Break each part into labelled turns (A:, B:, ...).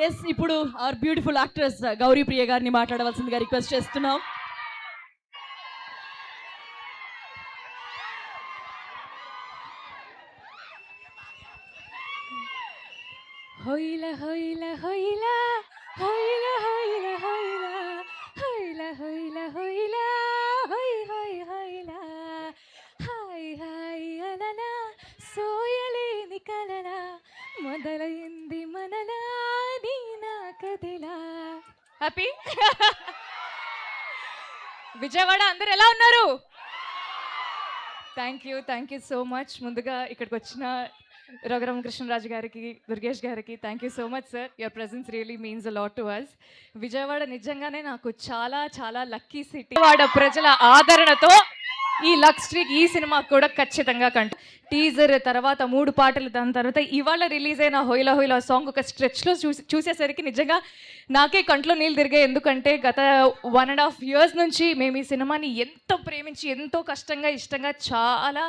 A: Yes, ఇప్పుడు our beautiful actress Gauri ప్రియ గారిని మాట్లాడవలసిందిగా రిక్వెస్ట్ చేస్తున్నాం.
B: హొయిల హొయిల హొయిల హొయిల హొయిల హొయిల హొయిల హొయిల హొయిల హొయ్ హొయ్ హొయిల హాయ్ హాయ్ అలల సోయలేని కలల మొదలైంది మనలా నీ నా కదిలా. హ్యాపీ విజయవాడ అందరు ఎలా ఉన్నారు? Thank you so much. ముందుగా ఇక్కడికి వచ్చిన రఘురామ కృష్ణరాజు గారికి, దుర్గేష్ గారికి thank you so much sir. Your presence really means a lot to us. Vijayawada నిజంగానే నాకు చాలా చాలా లక్కీ సిటీ. విజయవాడ ప్రజల ఆదరణతో ఈ లక్ స్ట్రీక్ ఈ సినిమా కూడా ఖచ్చితంగా టీజర్ తర్వాత 3 పాటలు, దాని తర్వాత ఇవాళ రిలీజ్ అయిన హొయిలా హొయిలా సాంగ్ ఒక స్ట్రెచ్లో చూసేసరికి నిజంగా నాకే కంట్లో నీళ్ళు తిరిగాయి. ఎందుకంటే గత 1.5 years నుంచి మేము ఈ సినిమాని ఎంతో ప్రేమించి, ఎంతో కష్టంగా, ఇష్టంగా, చాలా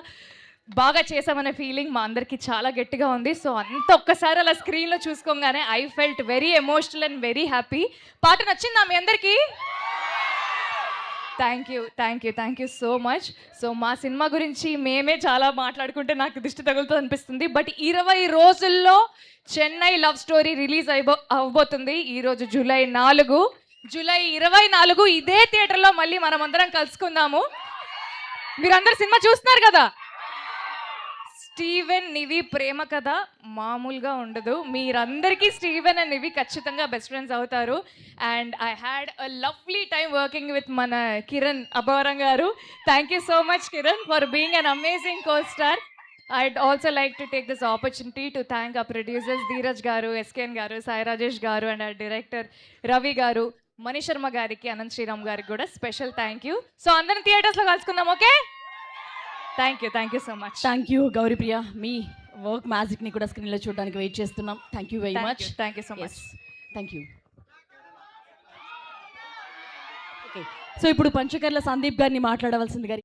B: బాగా చేసామనే ఫీలింగ్ మా అందరికీ చాలా గట్టిగా ఉంది. సో అంత ఒక్కసారి అలా స్క్రీన్లో చూసుకోగానే I felt very emotional and very happy. పాట నచ్చిందా మీ అందరికీ? Thank you so much. So మా సినిమా గురించి మేమే చాలా మాట్లాడుకుంటే నాకు దిష్టి తగులుతుంది అనిపిస్తుంది. బట్ 20 రోజుల్లో చెన్నై లవ్ స్టోరీ రిలీజ్ అవబోతుంది. ఈరోజు జూలై 24 ఇదే థియేటర్లో మళ్ళీ మనం అందరం కలుసుకుందాము. మీరందరూ సినిమా చూస్తున్నారు కదా? స్టీవెన్ నివి ప్రేమ కథ మామూలుగా ఉండదు. మీరందరికీ స్టీవెన్ అండ్ నివి ఖచ్చితంగా బెస్ట్ ఫ్రెండ్స్ అవుతారు. And I had a lovely time working with మన కిరణ్ అబ్బవరం గారు. Thank you so much Kiran for being an amazing co star. I'd also like to take this opportunity to thank our producers Dheeraj garu, SKN garu, Sai Rajesh garu and our director Ravi garu, Mani Sharma gariki, Anand Sriram gariki kuda special thank you. So andaram theaters lo kalusukundam, okay? Thank you so much.
A: Thank you Gowri Priya. మీ work మ్యాజిక్ని కూడా స్క్రీన్లో చూడడానికి wait చేస్తున్నాం. Thank you very much.
B: Thank you so much.
A: Thank you. Okay, so ఇప్పుడు పంచకర్ల సందీప్ గారిని మాట్లాడవలసింది గారి